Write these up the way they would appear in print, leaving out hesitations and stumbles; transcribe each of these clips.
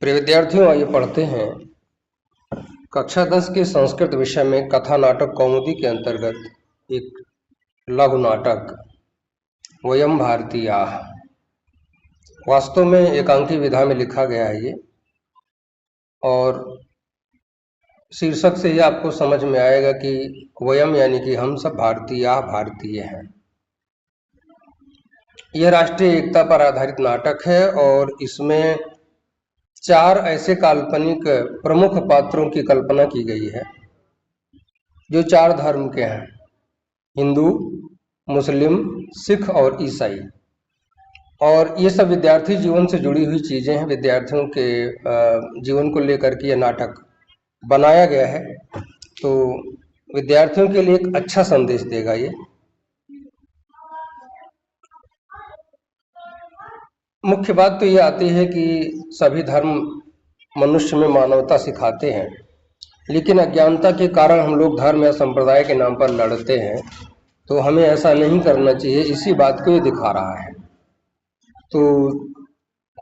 प्रिय विद्यार्थियों, आइए पढ़ते हैं कक्षा 10 के संस्कृत विषय में कथा नाटक कौमुदी के अंतर्गत एक लघु नाटक वयम भारतीयाः। वास्तव में एकांकी विधा में लिखा गया है ये, और शीर्षक से ही आपको समझ में आएगा कि वयम यानी कि हम सब भारतीय हैं। यह राष्ट्रीय एकता पर आधारित नाटक है और इसमें 4 ऐसे काल्पनिक प्रमुख पात्रों की कल्पना की गई है जो 4 धर्म के हैं: हिंदू, मुस्लिम, सिख और ईसाई। और ये सब विद्यार्थी जीवन से जुड़ी हुई चीज़ें हैं। विद्यार्थियों के जीवन को लेकर के यह नाटक बनाया गया है, तो विद्यार्थियों के लिए एक अच्छा संदेश देगा ये। मुख्य बात तो ये आती है कि सभी धर्म मनुष्य में मानवता सिखाते हैं, लेकिन अज्ञानता के कारण हम लोग धर्म या संप्रदाय के नाम पर लड़ते हैं, तो हमें ऐसा नहीं करना चाहिए। इसी बात को ये दिखा रहा है। तो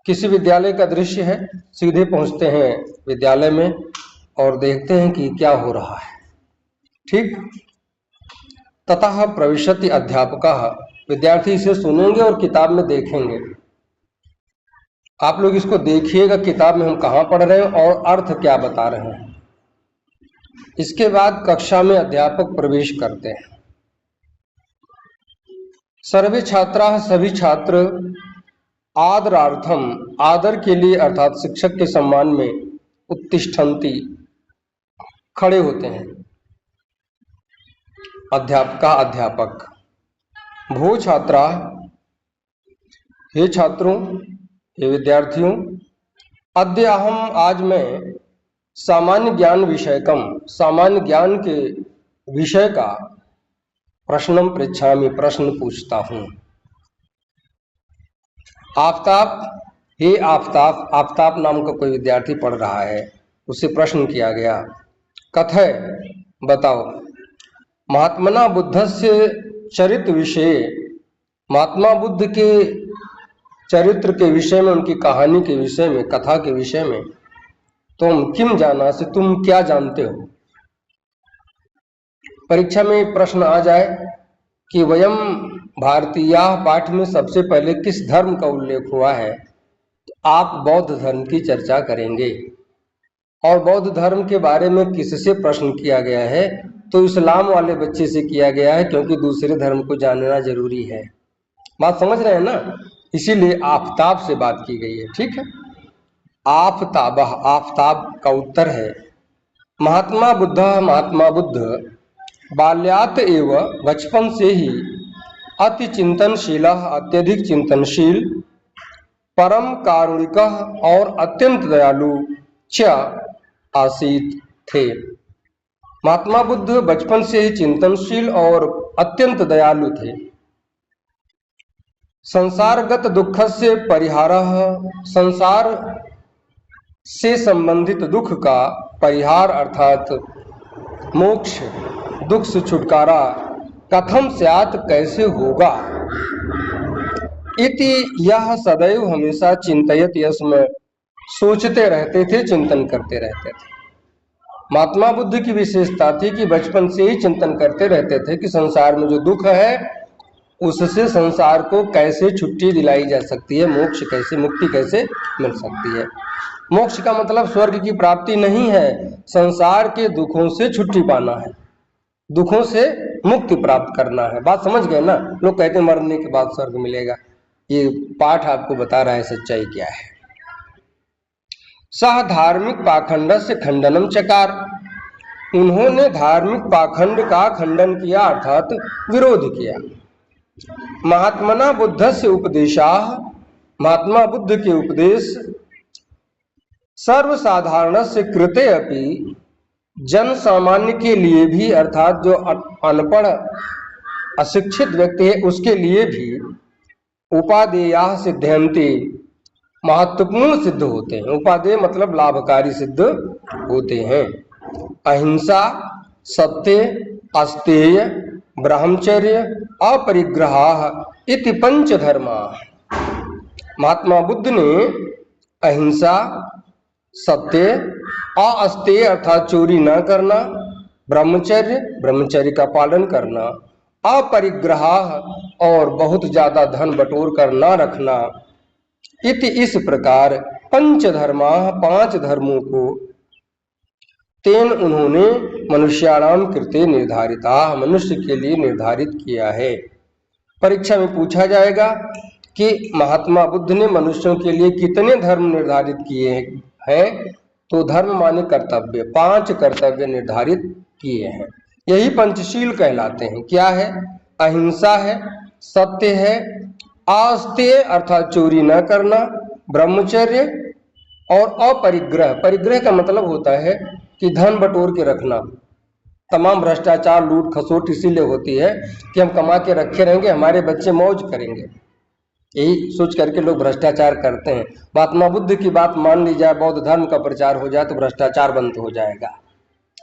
किसी विद्यालय का दृश्य है, सीधे पहुंचते हैं विद्यालय में और देखते हैं कि क्या हो रहा है। ठीक, ततः प्रविशति अध्यापकः। विद्यार्थी इसे सुनेंगे और किताब में देखेंगे। आप लोग इसको देखिएगा, किताब में हम कहाँ पढ़ रहे हैं और अर्थ क्या बता रहे हैं। इसके बाद कक्षा में अध्यापक प्रवेश करते हैं। सर्वे छात्राः, सभी छात्र आदरार्थम, आदर के लिए अर्थात शिक्षक के सम्मान में उत्तिष्ठन्ति, खड़े होते हैं। अध्यापका, अध्यापक। भो छात्राः, हे छात्रों, हे विद्यार्थियों, अद्य अहम, आज मैं सामान्य ज्ञान विषयकम, सामान्य ज्ञान के विषय का प्रश्नम पृच्छामि, प्रश्न पूछता हूँ। आफताब, हे आफताब, आफताब नाम का कोई विद्यार्थी पढ़ रहा है, उससे प्रश्न किया गया। कथय, बताओ। महात्मना बुद्धस्य चरित्र विषय, महात्मा बुद्ध के चरित्र के विषय में, उनकी कहानी के विषय में, कथा के विषय में तुम किम जाना से, तुम क्या जानते हो। परीक्षा में प्रश्न आ जाए कि वयम भारतीयाः पाठ में सबसे पहले किस धर्म का उल्लेख हुआ है, तो आप बौद्ध धर्म की चर्चा करेंगे। और बौद्ध धर्म के बारे में किससे प्रश्न किया गया है, तो इस्लाम वाले बच्चे से किया गया है, क्योंकि दूसरे धर्म को जानना जरूरी है। बात समझ रहे हैं ना, इसीलिए आफताब से बात की गई है। ठीक है, आफताब, आफताब का उत्तर है महात्मा बुद्ध, महात्मा बुद्ध बाल्यात एव, बचपन से ही अति चिंतनशील, अत्यधिक चिंतनशील, परम कारुणिक और अत्यंत दयालु च आसीत थे। महात्मा बुद्ध बचपन से ही चिंतनशील और अत्यंत दयालु थे। संसारगत दुख से परिहारः, संसार से संबंधित दुख का परिहार अर्थात मोक्ष, दुख से छुटकारा, कथम स्यात्, कैसे होगा। इति, यह सदैव हमेशा चिंतयति स्म, सोचते रहते थे, चिंतन करते रहते थे। महात्मा बुद्ध की विशेषता थी कि बचपन से ही चिंतन करते रहते थे कि संसार में जो दुख है उससे संसार को कैसे छुट्टी दिलाई जा सकती है, मोक्ष कैसे, मुक्ति कैसे मिल सकती है। मोक्ष का मतलब स्वर्ग की प्राप्ति नहीं है, संसार के दुखों से छुट्टी पाना है, दुखों से मुक्ति प्राप्त करना है। बात समझ गए ना। लोग कहते हैं मरने के बाद स्वर्ग मिलेगा, ये पाठ आपको बता रहा है सच्चाई क्या है। सह धार्मिक पाखंड से खंडनम चकार, उन्होंने धार्मिक पाखंड का खंडन किया अर्थात विरोध किया। महात्मना बुद्ध से उपदेशाः, महात्मा बुद्ध के उपदेश सर्वसाधारण से कृते अपि, जन सामान्य के लिए भी अर्थात जो अनपढ़ अशिक्षित व्यक्ति है उसके लिए भी उपादेयाः सिद्ध्यन्ति, महत्वपूर्ण सिद्ध होते हैं। उपादेय मतलब लाभकारी सिद्ध होते हैं। अहिंसा, सत्य, अस्तेय, ब्रह्मचर्य, अपरिग्रह इति पंच धर्मा। महात्मा बुद्ध ने अहिंसा, सत्य, अस्तेय अर्थात चोरी न करना, ब्रह्मचर्य ब्रह्मचर्य का पालन करना, अपरिग्रह और बहुत ज्यादा धन बटोर कर न रखना, इति इस प्रकार पंचधर्मा पांच धर्मों को तेन उन्होंने मनुष्याणाम कृते निर्धारिता मनुष्य के लिए निर्धारित किया है। परीक्षा में पूछा जाएगा कि महात्मा बुद्ध ने मनुष्यों के लिए कितने धर्म निर्धारित किए हैं, तो धर्म माने कर्तव्य, 5 कर्तव्य निर्धारित किए हैं। यही पंचशील कहलाते हैं। क्या है? अहिंसा है, सत्य है, आस्तेय अर्थात चोरी न करना, ब्रह्मचर्य और अपरिग्रह। परिग्रह का मतलब होता है कि धन बटोर के रखना। तमाम भ्रष्टाचार लूट खसोट इसीलिए होती है कि हम कमा के रखे रहेंगे, हमारे बच्चे मौज करेंगे, यही सोच करके लोग भ्रष्टाचार करते हैं। महात्मा बुद्ध की बात मान ली जाए, बौद्ध धर्म का प्रचार हो जाए तो भ्रष्टाचार बंद हो जाएगा।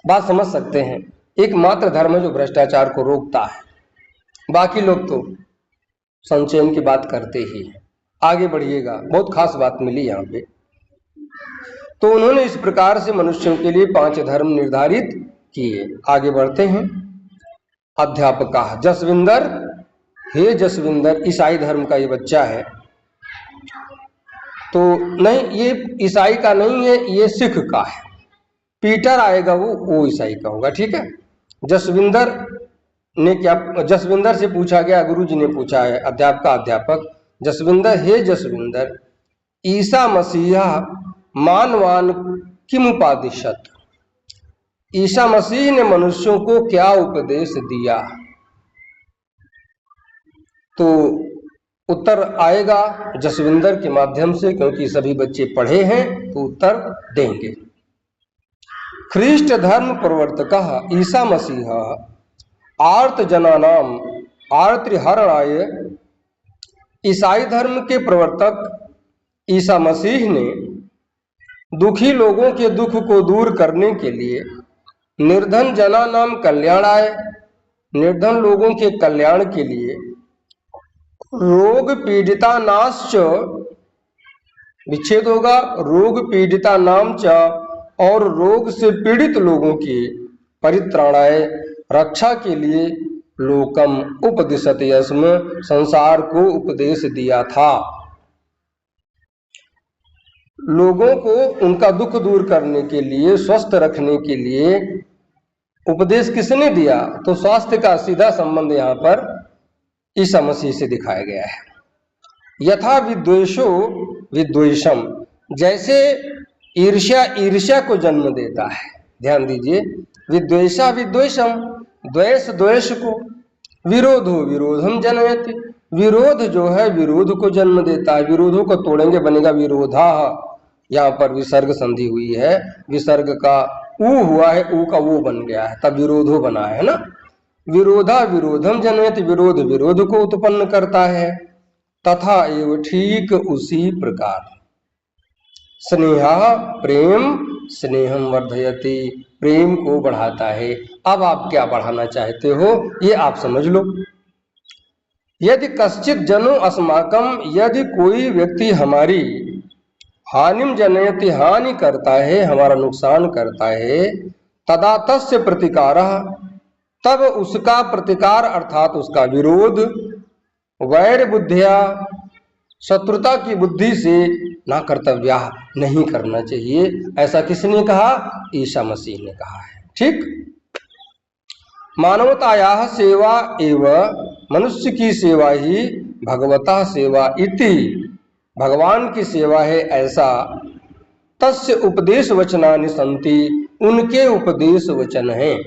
बात समझ सकते हैं? एकमात्र धर्म है जो भ्रष्टाचार को रोकता है, बाकी लोग तो संचयन की बात करते ही हैं। आगे बढ़िएगा, बहुत खास बात मिली यहाँ पे। तो उन्होंने इस प्रकार से मनुष्यों के लिए 5 धर्म निर्धारित किए। आगे बढ़ते हैं। अध्यापका जसविंदर, हे जसविंदर, ईसाई धर्म का ये बच्चा है। तो नहीं, ये ईसाई का नहीं है, ये सिख का है। पीटर आएगा वो ईसाई का होगा, ठीक है। जसविंदर ने क्या, जसविंदर से पूछा गया, गुरुजी ने पूछा है, अध्यापक जसविंदर, हे जसविंदर, ईसा मसीहा मानवान किम उपादिशत, ईसा मसीह ने मनुष्यों को क्या उपदेश दिया। तो उत्तर आएगा जसविंदर के माध्यम से, क्योंकि सभी बच्चे पढ़े हैं तो उत्तर देंगे। ख्रीष्ट धर्म प्रवर्तक ईसा मसीह आर्त जनानाम आर्तहरणाय, ईसाई धर्म के प्रवर्तक ईसा मसीह ने दुखी लोगों के दुख को दूर करने के लिए निर्धन जनानाम कल्याणाय, निर्धन लोगों के कल्याण के लिए, रोग पीड़िता नाश्च, विच्छेद होगा, रोग पीड़िता नाम च, और रोग से पीड़ित लोगों की परित्राणाय, रक्षा के लिए, लोकम उपदिशति यस्म, संसार को उपदेश दिया था। लोगों को उनका दुख दूर करने के लिए, स्वस्थ रखने के लिए उपदेश किसने दिया? तो स्वास्थ्य का सीधा संबंध यहाँ पर ईसा मसीह से दिखाया गया है। यथा विद्वेषो विद्वेषम, जैसे ईर्ष्या ईर्ष्या को जन्म देता है, ध्यान दीजिए, विद्वेषा विद्वेषम, द्वेष द्वेष को, विरोधो विरोधम जनयति, विरोध जो है विरोध को जन्म देता है। विरोधों को तोड़ेंगे बनेगा विरोधा, यहाँ पर विसर्ग संधि हुई है, विसर्ग का ऊ हुआ है, ऊ का वो बन गया है, तब विरोधो बना है ना। विरोधा विरोधम जनयति, विरोध विरोध को उत्पन्न करता है। तथा एवं ठीक उसी प्रकार स्नेहा प्रेम स्नेहम वर्धयति, प्रेम को बढ़ाता है। अब आप क्या बढ़ाना चाहते हो ये आप समझ लो। यदि कश्चित जनो अस्माकम, यदि कोई व्यक्ति हमारी हानिम जनयति, हानि करता है, हमारा नुकसान करता है, तदा तस्य प्रतिकारः, तब उसका प्रतिकार अर्थात उसका विरोध, वैर बुद्धिया, शत्रुता की बुद्धि से, ना कर्तव्या, नहीं करना चाहिए। ऐसा किसने कहा? ईसा मसीह ने कहा है, ठीक। मानवतायाः सेवा एवं, मनुष्य की सेवा ही भगवता सेवा इति, भगवान की सेवा है ऐसा। तस्य उपदेश वचनानि सन्ति, उनके उपदेश वचन हैं।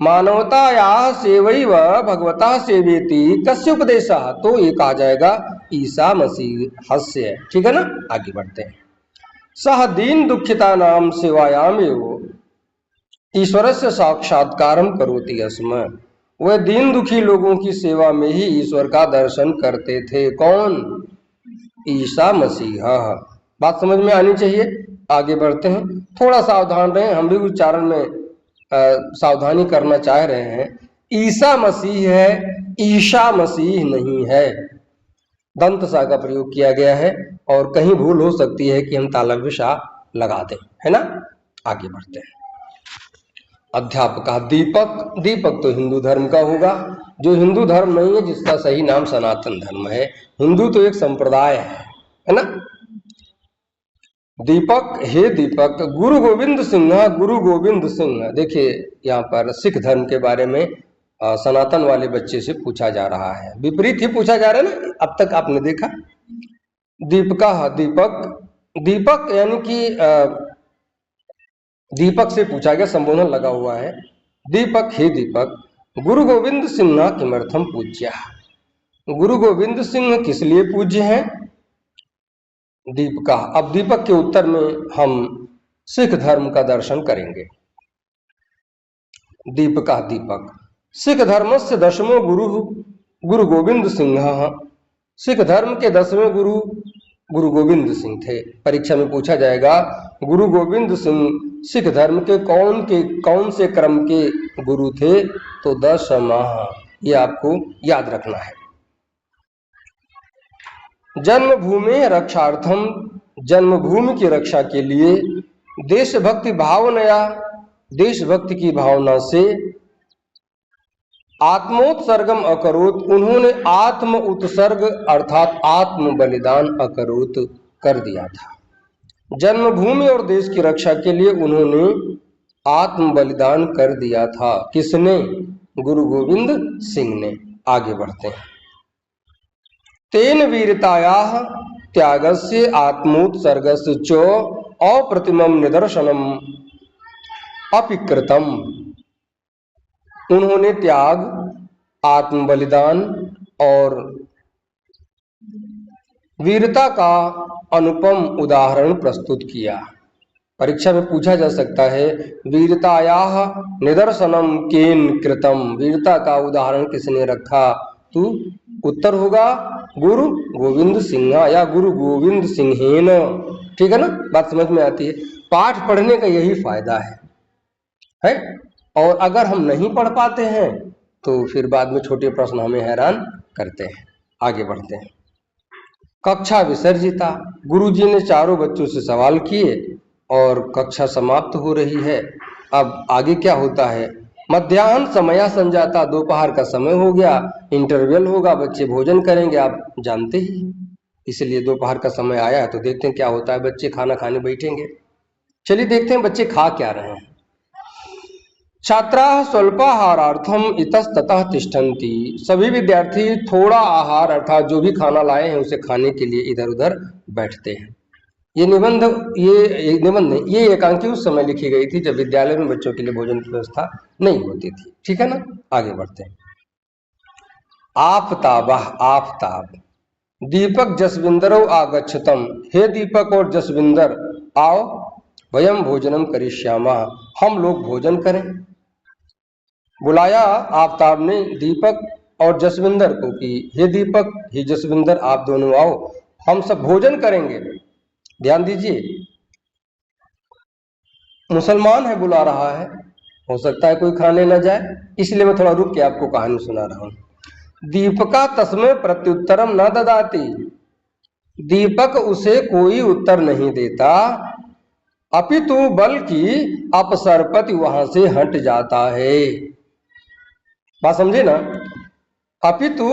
मानवतायाः सेवैव भगवता सेवेति कस्य उपदेशः, तो ये कहा जाएगा ईसा मसीह हस्य, ठीक है ना। आगे बढ़ते हैं। सह दीन दुखिता नाम सेवायाम एव ईश्वरस्य साक्षात्कारम करोति अस्म, वह दीन दुखी लोगों की सेवा में ही ईश्वर का दर्शन करते थे। कौन? ईसा मसीह। बात समझ में आनी चाहिए। आगे बढ़ते हैं, थोड़ा सावधान रहें, हम भी उच्चारण में सावधानी करना चाह रहे हैं। ईसा मसीह है, ईशा मसीह नहीं है। दंत सा का प्रयोग किया गया है और कहीं भूल हो सकती है कि हम तालव्य सा लगा दें, है ना। आगे बढ़ते हैं। अध्यापक दीपक, दीपक तो हिंदू धर्म का होगा, जो हिंदू धर्म नहीं है जिसका सही नाम सनातन धर्म है। हिंदू तो एक संप्रदाय है ना। दीपक, हे दीपक, गुरु गोविंद सिंह, गुरु गोविंद सिंह। देखिए यहाँ पर सिख धर्म के बारे में सनातन वाले बच्चे से पूछा जा रहा है, विपरीत ही पूछा जा रहा है ना, अब तक आपने देखा। दीपका, दीपक, दीपक यानी कि दीपक से पूछा गया, संबोधन लगा हुआ है। दीपक, हे दीपक, गुरु गोविंद सिंह किमर्थम पूज्य। गुरु गोविंद सिंह किस लिए पूज्य हैं? दीपका, अब दीपक के उत्तर में हम सिख धर्म का दर्शन करेंगे। दीपका, दीपक, सिख धर्म से 10वें गुरु गुरु गोविंद सिंह। सिख धर्म के 10वें गुरु गुरु गोविंद सिंह थे। परीक्षा में पूछा जाएगा गुरु गोविंद सिंह सिख धर्म के कौन से क्रम के गुरु थे, तो 10वां, ये आपको याद रखना है। जन्मभूमि रक्षार्थम, जन्मभूमि की रक्षा के लिए देशभक्ति भावना, देशभक्ति की भावना से आत्मोत्सर्गम अकरोत, उन्होंने आत्म उत्सर्ग अर्थात आत्म बलिदान अकरोत कर दिया था। जन्मभूमि और देश की रक्षा के लिए उन्होंने आत्म बलिदान कर दिया था। किसने? गुरु गोविंद सिंह ने। आगे बढ़ते हैं। तेन वीरतायाः त्यागस्य आत्मोत्सर्गस्य च अप्रतिमं निदर्शनम अपिकृतम। उन्होंने त्याग, आत्म बलिदान और वीरता का अनुपम उदाहरण प्रस्तुत किया। परीक्षा में पूछा जा सकता है वीरतायाः निदर्शनम केन कृतम, वीरता का उदाहरण किसने रखा? तो उत्तर होगा गुरु गोविंद सिंह या गुरु गोविंद सिंहेन। ठीक है ना, बात समझ में आती है। पाठ पढ़ने का यही फायदा है? और अगर हम नहीं पढ़ पाते हैं तो फिर बाद में छोटे प्रश्न हमें हैरान करते हैं। आगे बढ़ते हैं। कक्षा विसर्जिता, गुरुजी ने चारों बच्चों से सवाल किए और कक्षा समाप्त हो रही है। अब आगे क्या होता है? मध्याह्न समय संजाता, दोपहर का समय हो गया, इंटरवल होगा, बच्चे भोजन करेंगे, आप जानते ही, इसलिए दोपहर का समय आया है। तो देखते हैं क्या होता है, बच्चे खाना खाने बैठेंगे। चलिए देखते हैं बच्चे खा क्या रहे हैं। छात्रा स्वल्पाहारार्थम इतस्ततः तिष्ठन्ति, सभी विद्यार्थी थोड़ा आहार अर्थात जो भी खाना लाए हैं उसे खाने के लिए इधर उधर बैठते हैं। ये निबंध ये एकांकी उस समय लिखी गई थी जब विद्यालय में बच्चों के लिए भोजन की व्यवस्था नहीं होती थी। ठीक है ना, आगे बढ़ते हैं। आफताबा, आफताब, दीपक जसविंदरो आगच्छतम, हे दीपक और जसविंदर आओ, वयम भोजनम करिष्यामः, हम लोग भोजन करें। बुलाया आफताब ने दीपक और जसविंदर को कि हे दीपक, हे जसविंदर, आप दोनों आओ, हम सब भोजन करेंगे। ध्यान दीजिए, मुसलमान है, बुला रहा है, हो सकता है कोई खाने न जाए, इसलिए मैं थोड़ा रुक के आपको कहानी सुना रहा हूं। दीपका तस्मै प्रत्युत्तरम न ददाति, दीपक उसे कोई उत्तर नहीं देता, अपितु बल्कि अपसरपति वहां से हट जाता है। बात समझे ना? अपितु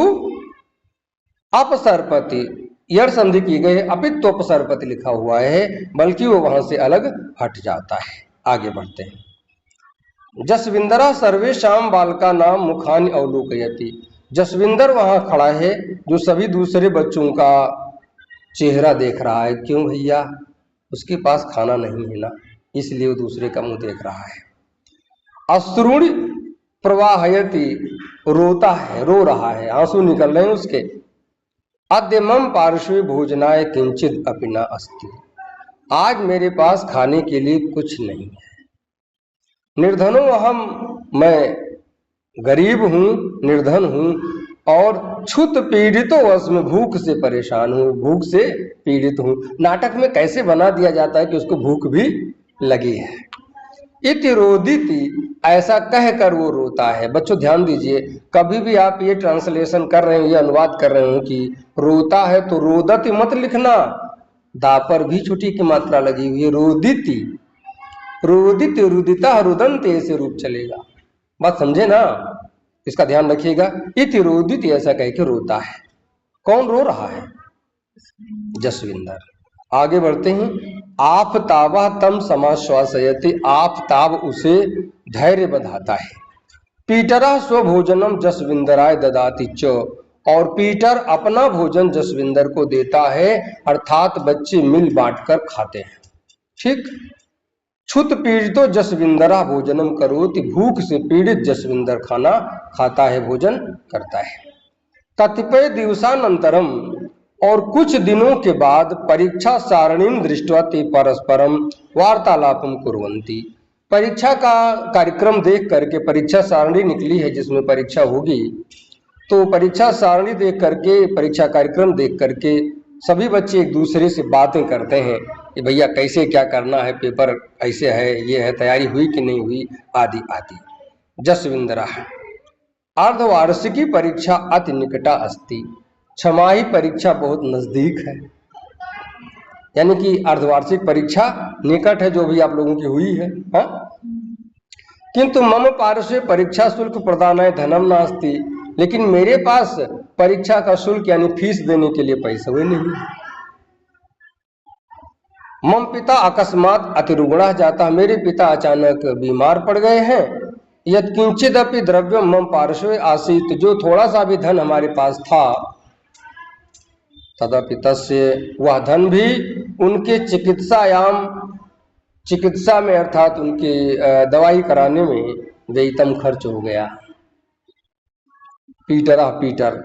अपसरपति, यड़ संधि की गई, अपितु अपसरपति लिखा हुआ है, बल्कि वो वहां से अलग हट जाता है। आगे बढ़ते हैं। जसविंदरा सर्वेशाम बालका नाम मुखानि अवलोकयति, जसविंदर वहां खड़ा है जो सभी दूसरे बच्चों का चेहरा देख रहा है। क्यों भैया? उसके पास खाना नहीं है ना, इसलिए वो दूसरे का मुंह देख रहा है। अश्रुणि प्रवाहयति, रोता है, रो रहा है, आंसू निकल रहे हैं उसके। अद्य मम पार्श्वे भोजनाय किंचित अपि न अस्ति, आज मेरे पास खाने के लिए कुछ नहीं है। निर्धनो अहम, मैं गरीब हूँ, निर्धन हूँ, और क्षुत पीड़ितो अस्मि, भूख से परेशान हूँ, भूख से पीड़ित हूँ। नाटक में कैसे बना दिया जाता है कि उसको भूख भी लगी है। इति रोदिति, ऐसा कहकर वो रोता है। बच्चों ध्यान दीजिए, कभी भी आप ये ट्रांसलेशन कर रहे हैं, ये अनुवाद कर रहे हो कि रोता है तो रोदति मत लिखना, दा पर भी छुट्टी की मात्रा लगी हुई है। रोदिति, रोदित, रुदिता, रुदंत ऐसे रूप चलेगा। बात समझे ना, इसका ध्यान रखिएगा। इति रोदित ऐसा कह के रोता है। कौन रो रहा है? जसविंदर। आगे बढ़ते हैं। आफताबा तम समाश्वासयति, आफताब उसे धैर्य बंधाता है। पीटरा स्वभोजनम जसविंदराय ददाति च, और पीटर अपना भोजन जसविंदर को देता है, अर्थात बच्चे मिल बांटकर खाते हैं। ठीक। क्षुत पीड़ितो जसविंदरा भोजनम करोति, भूख से पीड़ित जसविंदर खाना खाता है, भोजन करता है। कतिपय दिवसानंतरम, और कुछ दिनों के बाद, परीक्षा सारणीम दृष्ट्वा ते परस्परम वार्तालापम कुर्वन्ति, परीक्षा का कार्यक्रम देख करके, परीक्षा सारणी निकली है जिसमें परीक्षा होगी, तो परीक्षा सारणी देख करके, परीक्षा कार्यक्रम देख करके सभी बच्चे एक दूसरे से बातें करते हैं कि भैया कैसे क्या करना है, पेपर ऐसे है, ये है, तैयारी हुई कि नहीं हुई, आदि आदि। जसविंदरा, अर्धवार्षिकी परीक्षा अति निकटा अस्ति, छमाही परीक्षा बहुत नजदीक है। यानी कि अर्धवार्षिक परीक्षा निकट है, जो भी आप लोगों की हुई है। हाँ? किंतु मम पार्श्वे परीक्षा शुल्क प्रदानाय धनम नास्ति, लेकिन मेरे पास परीक्षा का शुल्क यानी फीस देने के लिए पैसे हुए नहीं। मम पिता अकस्मात अतिरुग्णः जाता, मेरे पिता अचानक बीमार पड़ गए हैं। यत् किंचिदपि द्रव्यम मम पार्श्वे आसीत, जो थोड़ा सा भी धन हमारे पास था, तदपि तस्य, वह धन भी उनके चिकित्सायाम, चिकित्सा में अर्थात उनके दवाई कराने में व्ययितम खर्च हो गया। पीटरा, पीटर,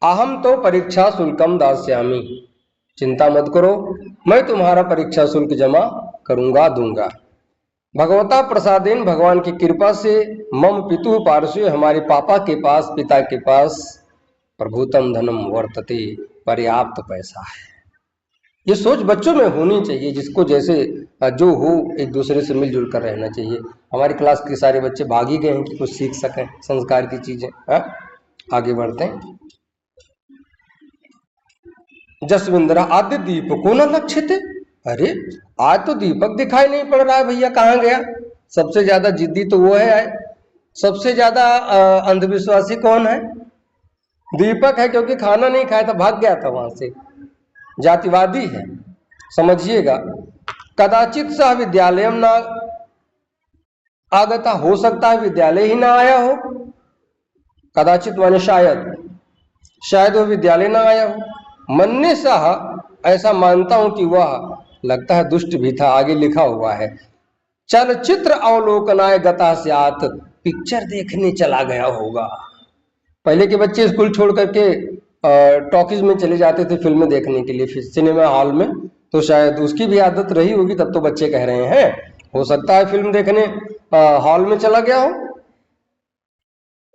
अहम तो परीक्षा शुल्कम दास्यामि, चिंता मत करो, मैं तुम्हारा परीक्षा शुल्क जमा करूंगा, दूंगा। भगवता प्रसादेन, भगवान की कृपा से, मम पितु पार्श्वे, हमारे पापा के पास, पिता के पास, प्रभुतम धनम वर्तते, पर्याप्त पैसा है। ये सोच बच्चों में होनी चाहिए, जिसको जैसे जो हो एक दूसरे से मिलजुल कर रहना चाहिए। हमारी क्लास के सारे बच्चे भाग ही गए हैं कि कुछ सीख सकें संस्कार की चीजें। आगे बढ़ते हैं। जसविंदरा, आद्य दीपको न लक्ष्यते, अरे आज तो दीपक दिखाई नहीं पड़ रहा है भैया, कहाँ गया? सबसे ज्यादा जिद्दी तो वो है, सबसे ज्यादा अंधविश्वासी कौन है? दीपक है, क्योंकि खाना नहीं खाया था, भाग गया था वहां से, जातिवादी है, समझिएगा। कदाचित सह विद्यालय न आगता, हो सकता है विद्यालय ही ना आया हो। कदाचित माने शायद, शायद वो विद्यालय ना आया हो। मन्ने सह, ऐसा मानता हूं कि वह, लगता है दुष्ट भी था, आगे लिखा हुआ है, चलचित्र अवलोकनाय गता स्यात्, पिक्चर देखने चला गया होगा। पहले के बच्चे स्कूल छोड़ करके टॉकीज में चले जाते थे फिल्में देखने के लिए, सिनेमा हॉल में, तो शायद उसकी भी आदत रही होगी, तब तो बच्चे कह रहे हैं, हो सकता है फिल्म देखने हॉल में चला गया हो।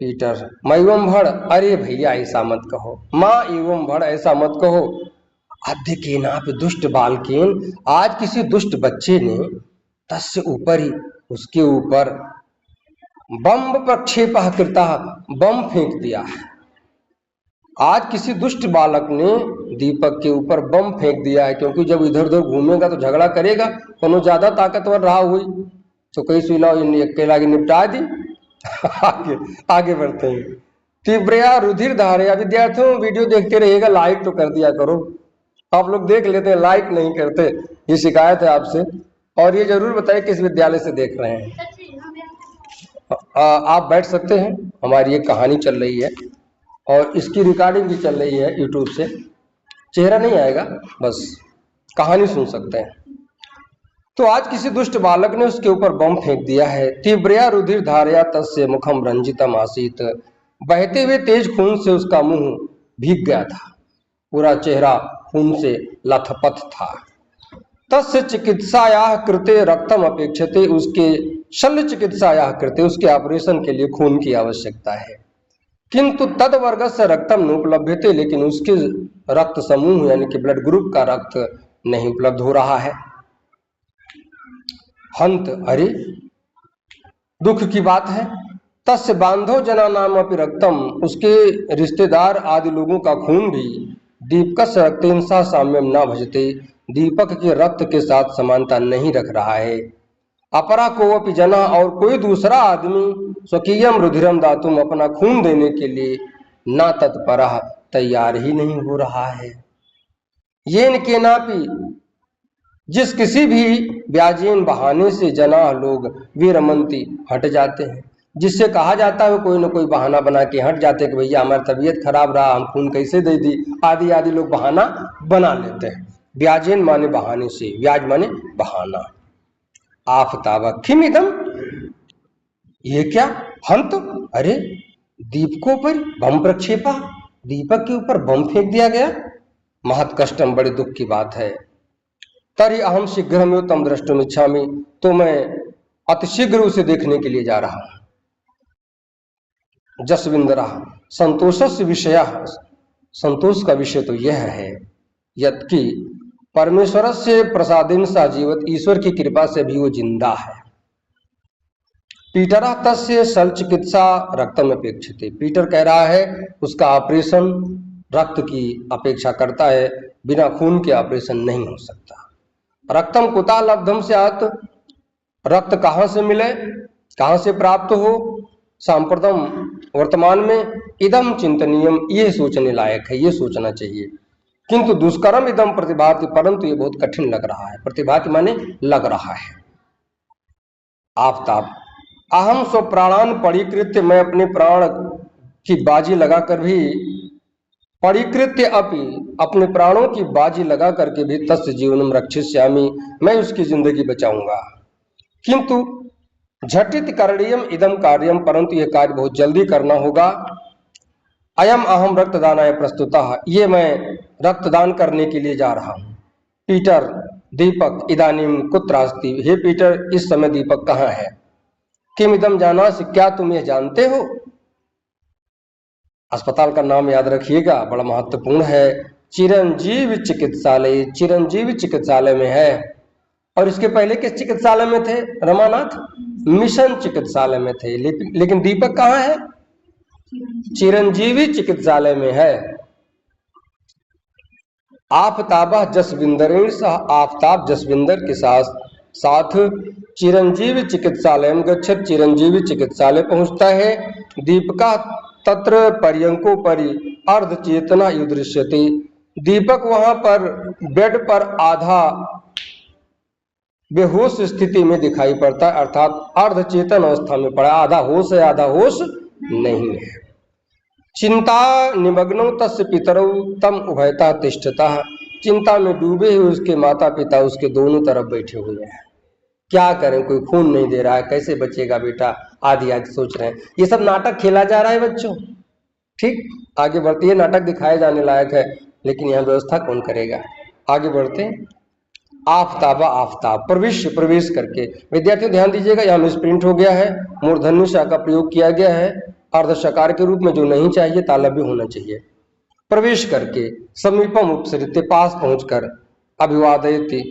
पीटर, मैं एवं भड़, अरे भैया ऐसा मत कहो, माँ एवं भड़ ऐसा मत कहो। अद्य केनापि दुष्ट बालकेन, आज किसी दुष्ट बच्चे ने, तस्य ऊपर ही, उसके ऊपर, बम प्रक्षेप कृता, बम फेंक दिया है। आज किसी दुष्ट बालक ने दीपक के ऊपर बम फेंक दिया है, क्योंकि जब इधर उधर घूमेगा तो झगड़ा करेगा, कोनो ज्यादा ताकतवर रहा हुई तो कई सुलह अकेला निपटा दी। आगे बढ़ते हैं। तीव्रया रुधिर धारया, विद्यार्थियों वीडियो देखते रहिएगा, लाइक तो कर दिया करो। आप लोग देख लेते हैं, लाइक नहीं करते, ये शिकायत है आपसे। और ये जरूर बताइए किस विद्यालय से देख रहे हैं। आप बैठ सकते हैं, हमारी एक कहानी चल रही है और इसकी रिकॉर्डिंग भी चल रही है यूट्यूब से, चेहरा नहीं आएगा, बस कहानी सुन सकते हैं। तो आज किसी दुष्ट बालक ने उसके ऊपर बम फेंक दिया है। तीव्रया रुधिर धारया तस्य मुखम रंजितम आसीत, बहते हुए तेज खून से उसका मुंह भीग गया था, पूरा चेहरा खून से लथपथ था। तस्य चिकित्सायाः कृते रक्तम अपेक्षते, उसके शल्य चिकित्सायाः कृते, उसके ऑपरेशन के लिए खून की आवश्यकता है। किंतु तद वर्ग से रक्तम नोपलभ्यते, लेकिन उसके रक्त समूह यानी कि ब्लड ग्रुप का रक्त नहीं उपलब्ध हो रहा है। हंत, अरे दुख की बात है। तस्य बांधव जना नाम अपि रक्तम, उसके रिश्तेदार आदि लोगों का खून भी दीपकस्य रक्तेन सह साम्यम न भजते, दीपक के रक्त के साथ समानता नहीं रख रहा है। अपरा कोवपि जना, और कोई दूसरा आदमी स्वकीयम रुधिरम दातुम, अपना खून देने के लिए ना तत्परः, तैयार ही नहीं हो रहा है। येन केनापि, जिस किसी भी व्याजेन बहाने से जना लोग विरमंती, हट जाते हैं। जिससे कहा जाता है कोई ना कोई बहाना बना के हट जाते हैं कि भैया हमारी तबीयत खराब रहा, हम खून कैसे दे दी, आदि आदि लोग बहाना बना लेते हैं। व्याजेन माने बहाने से, व्याज माने बहाना। आफताब किम इदम, ये क्या, हंत, अरे दीपकों पर बम प्रक्षेपा, दीपक के ऊपर बम फेंक दिया गया, महत कष्टम, बड़े दुख की बात है। तरी अहम शीघ्रमेव तम द्रष्टुम इच्छामि, तो मैं अतिशीघ्र उसे देखने के लिए जा रहा हूं। जसविंदरा संतोषस्य विषय, संतोष का विषय तो यह है यदि परमेश्वर से प्रसादेन सा जीवत, ईश्वर की कृपा से भी वो जिंदा है। पीटर तस्य शल चिकित्सा रक्तम अपेक्षित, पीटर कह रहा है उसका ऑपरेशन रक्त की अपेक्षा करता है, बिना खून के ऑपरेशन नहीं हो सकता। रक्तम कुता लब्धम स्यात्, रक्त कहाँ से मिले, कहाँ से प्राप्त हो, सांप्रतम, वर्तमान में, इदम चिंतनीयम, ये सोचने लायक है, ये सोचना चाहिए। किंतु दुष्कर्म इदम प्रतिभाति, परंतु ये बहुत कठिन लग रहा है। प्रतिभाति माने लग रहा है। आफताब अहम स्व प्राणान परिकृत्य, मैं अपने प्राण की बाजी लगाकर भी, परिकृत्य अपि, अपने प्राणों की बाजी लगा करके भी, तस्य जीवनम रक्षिष्यामि, मैं उसकी जिंदगी बचाऊंगा। किंतु झटित करणीयम इदम कार्यम, परंतु यह कार्य बहुत जल्दी करना होगा। अयम अहम रक्तदानाय प्रस्तुतः, ये मैं रक्तदान करने के लिए जा रहा हूं। पीटर दीपक इदानीम कुत्रास्ति, हे पीटर इस समय दीपक कहाँ है। किम इदम जानासि, क्या तुम यह जानते हो। अस्पताल का नाम याद रखिएगा, बड़ा महत्वपूर्ण है। चिरंजीवी चिकित्सालय, चिरंजीवी चिकित्सालय में है। और इसके पहले किस चिकित्सालय में थे, रमानाथ मिशन चिकित्सालय में थे। लेकिन दीपक कहाँ है, चिरंजीवी चिकित्सालय में है। आफताबा जसविंदरेण सह, आफताब जसविंदर के साथ चिरंजीवी चिकित्सालय में गच्छत, चिरंजीवी चिकित्सालय पहुंचता है। दीपका तत्र पर्यंको परि अर्ध चेतना युदृश्यते, दीपक वहां पर बेड पर आधा बेहोश स्थिति में दिखाई पड़ता है, अर्थात अर्ध चेतन अवस्था में पड़ा, आधा होश है आधा होश नहीं है। चिंता निमग्नो तस्य पितरौ तम उभयता तिष्ठता, चिंता में डूबे हुए उसके माता पिता उसके दोनों तरफ बैठे हुए हैं। क्या करें, कोई खून नहीं दे रहा है, कैसे बचेगा बेटा, आदि आदि सोच रहे हैं। ये सब नाटक खेला जा रहा है बच्चों, ठीक, आगे बढ़ते, ये नाटक दिखाए जाने लायक है, लेकिन यह व्यवस्था कौन करेगा। आगे बढ़ते। आफताबा आफताब, प्रवेश करके, विद्यार्थियों ध्यान दीजिएगा, यहाँ मिसप्रिंट हो गया है, मूर्धन्य शा का प्रयोग किया गया है, अर्ध शकार के रूप में, जो नहीं चाहिए, तालव्य होना चाहिए। प्रवेश करके, समीपम उपसरिते, पास पहुंचकर, अभिवादयति,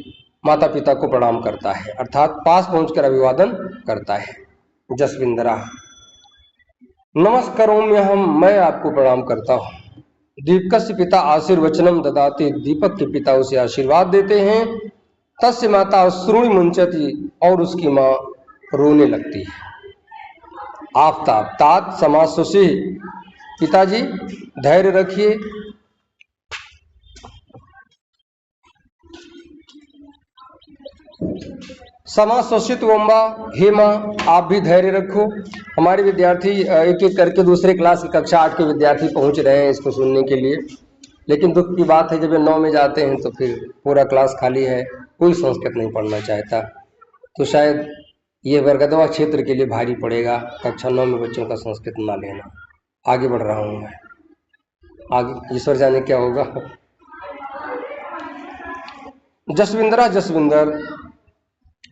माता पिता को प्रणाम करता है, अर्थात पास पहुंचकर अभिवादन करता है। जसविंदरा नमस्कारोम्यहम, मैं आपको प्रणाम करता हूँ। दीपकस्य पिता आशीर्वचनम ददाति, दीपक के पिता उसे आशीर्वाद देते हैं। तस्य माता अश्रूणि मुंचति, और उसकी माँ रोने लगती है। आफताब तात समासुषि, पिताजी धैर्य रखिए। समासुषित वम्बा, हे माँ आप भी धैर्य रखो। हमारे विद्यार्थी एक एक करके दूसरे क्लास की कक्षा 8 के विद्यार्थी पहुंच रहे हैं इसको सुनने के लिए, लेकिन दुख की बात है जब ये 9 में जाते हैं तो फिर पूरा क्लास खाली है, कोई संस्कृत नहीं पढ़ना चाहता। तो शायद ये बरगदवा क्षेत्र के लिए भारी पड़ेगा, कक्षा 9 में बच्चों का संस्कृत ना लेना। आगे बढ़ रहा हूँ मैं, आगे ईश्वर जाने क्या होगा। जसविंदरा जसविंदर,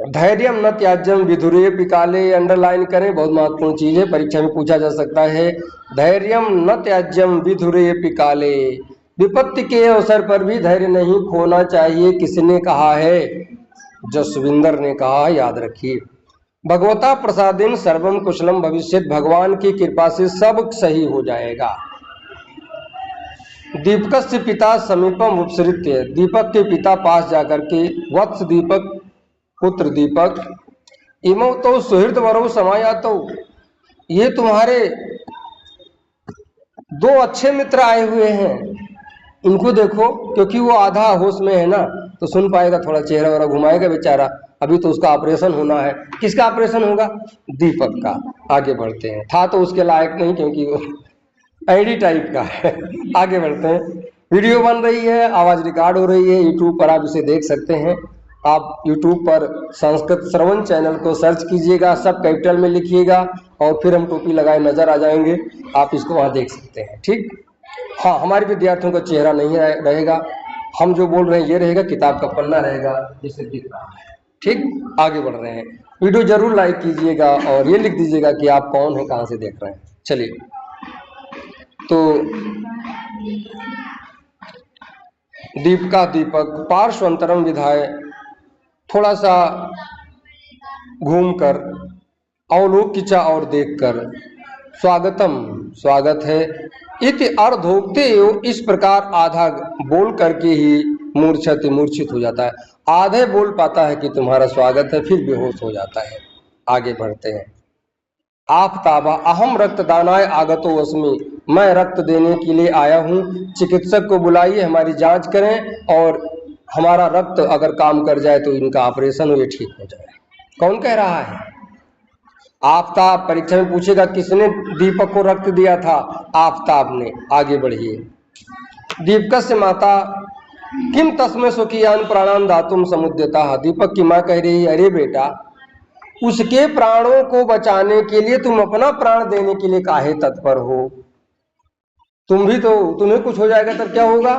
धैर्यम न त्याज्यम विधुरे पिकाले, अंडरलाइन करें, बहुत महत्वपूर्ण चीज है, परीक्षा में पूछा जा सकता है। धैर्यम न त्याज्यम विधुरे पिकाले, विपत्ति के अवसर पर भी धैर्य नहीं खोना चाहिए। किसने कहा है, जसविंदर ने कहा, याद रखिए। भगवता प्रसादेन सर्वम कुशलम भविष्यत, भगवान की कृपा से सब सही हो जाएगा। दीपकस्य पिता समीपम उपसृत्य, दीपक के पिता पास जाकर के, वत्स दीपक पुत्र दीपक, इमौ तो सुहृद वरौ समायातौ, ये तुम्हारे दो अच्छे मित्र आए हुए हैं, इनको देखो। क्योंकि वो आधा होश में है ना, तो सुन पाएगा, थोड़ा चेहरा वगैरह घुमाएगा बेचारा, अभी तो उसका ऑपरेशन होना है। किसका ऑपरेशन होगा? दीपक का। आगे बढ़ते हैं। था तो उसके लायक नहीं, क्योंकि वो आईडी टाइप का है। आगे बढ़ते हैं। वीडियो बन रही है, आवाज रिकॉर्ड हो रही है, यूट्यूब पर आप इसे देख सकते हैं। आप यूट्यूब पर संस्कृत श्रवण चैनल को सर्च कीजिएगा, सब कैपिटल में लिखिएगा, और फिर हम टोपी लगाए नजर आ जाएंगे, आप इसको वहाँ देख सकते हैं। ठीक, हाँ, हमारे विद्यार्थियों का चेहरा नहीं रहेगा, हम जो बोल रहे हैं ये रहेगा, किताब का पन्ना रहेगा जिसे दिख रहा है। ठीक, आगे बढ़ रहे हैं। वीडियो जरूर लाइक कीजिएगा और ये लिख दीजिएगा कि आप कौन है, कहाँ से देख रहे हैं। चलिए, तो दीपका दीपक पार्श्वंतरम विधाय, थोड़ा सा घूमकर, अवलोकिचा और देखकर, स्वागतम स्वागत है, इति अर्धोक्ते एव, इस प्रकार आधा बोल करके ही मूर्छति मूर्छित हो जाता है। आधे बोल पाता है कि तुम्हारा स्वागत है, फिर बेहोश हो जाता है। आगे बढ़ते हैं। आफताबा अहम रक्तदानाय आगतो अस्मि, मैं रक्त देने के लिए आया हूँ, चिकित्सक को बुलाइए, हमारी जांच करें, और हमारा रक्त अगर काम कर जाए तो इनका ऑपरेशन हो, ये ठीक हो जाए। कौन कह रहा है? आफताब। परीक्षा में पूछेगा किसने दीपक को रक्त दिया था? आफताब ने। आगे बढ़िए। दीपकस्य माता किम तस्मै स्वकीयान प्राणान दातुम समुद्यता, दीपक की माँ कह रही है, अरे बेटा, उसके प्राणों को बचाने के लिए तुम अपना प्राण देने के लिए काहे तत्पर हो? तुम भी तो, तुम्हें कुछ हो जाएगा तब क्या होगा?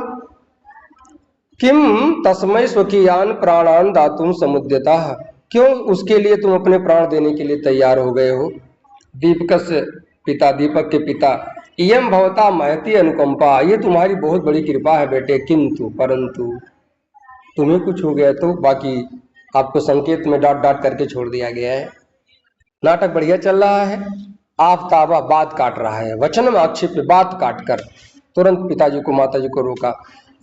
किम तस्मै स्वकीयान प्राणान दातुम समुद्यता, क्यों उसके लिए तुम अपने प्राण देने के लिए तैयार हो गए हो? दीपकस्य पिता, दीपक के पिता, इयम भवता महती अनुकंपा, ये तुम्हारी बहुत बड़ी कृपा है बेटे, किंतु परंतु तुम्हें कुछ हो गया तो, बाकी आपको संकेत में डांट डांट करके छोड़ दिया गया है। नाटक बढ़िया चल रहा है। आफताबा बात काट रहा है, वचन में आक्षेप, बात काट कर तुरंत पिताजी को माताजी को रोका।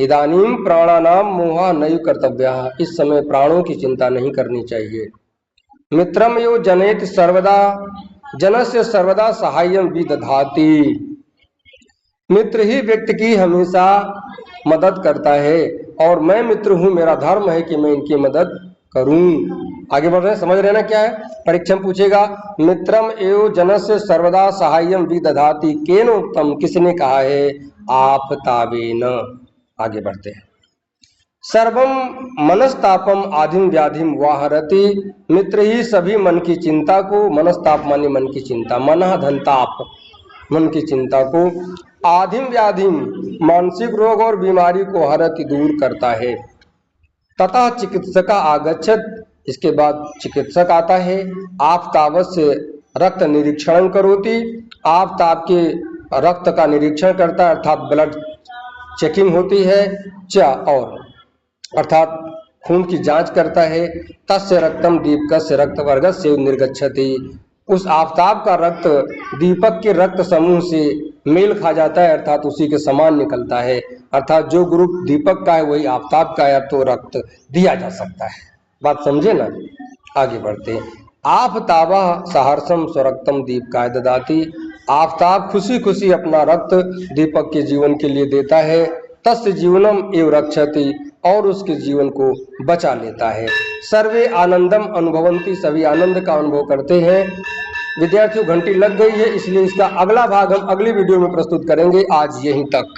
इदानीम प्राणानाम मोहा नयु कर्तव्या, इस समय प्राणों की चिंता नहीं करनी चाहिए। मित्रम यो जनेत सर्वदा, जनस्य सर्वदा सहायम विदधाति, मित्र ही व्यक्ति की हमेशा मदद करता है, और मैं मित्र हूं, मेरा धर्म है कि मैं इनकी मदद करूं। आगे बढ़ रहे हैं, समझ रहे ना क्या है? परीक्षा में पूछेगा, मित्रम एव जनस्य सर्वदा सहायम विदधाति, केन उत्तम, किसने कहा है? आफताबेन। आगे बढ़ते हैं। सर्वम मनस्तापम आधिम व्याधिम वाहरति, मित्र ही सभी मन की चिंता को, मनस्ताप माने मन की चिंता, मनः धनताप, मन की चिंता को, आधिम व्याधिम मानसिक रोग और बीमारी को हरति दूर करता है। तथा चिकित्सका आगच्छत, इसके बाद चिकित्सक आता है। आफतावस्य रक्त निरीक्षण करोति, आफताब के रक्त का निरीक्षण करता है, अर्थात ब्लड चेकिंग होती है। और अर्थात खून की जांच करता है। तस्य रक्तम दीपकस्य रक्त वर्गस्य निर्गच्छति, उस आफताब का रक्त दीपक के रक्त समूह से मेल खा जाता है, अर्थात उसी के समान निकलता है। अर्थात जो ग्रुप दीपक का है वही आफताब का है, तो रक्त दिया जा सकता है। बात समझे ना? आगे बढ़ते हैं। आफताबा सहर्षम स्वरक्तम दीपकाय ददाति, आफताब खुशी खुशी अपना रक्त दीपक के जीवन के लिए देता है। तस्य जीवनम एव रक्षति, और उसके जीवन को बचा लेता है। सर्वे आनंदम अनुभवंती, सभी आनंद का अनुभव करते हैं। विद्यार्थियों, घंटी लग गई है, इसलिए इसका अगला भाग हम अगली वीडियो में प्रस्तुत करेंगे। आज यहीं तक।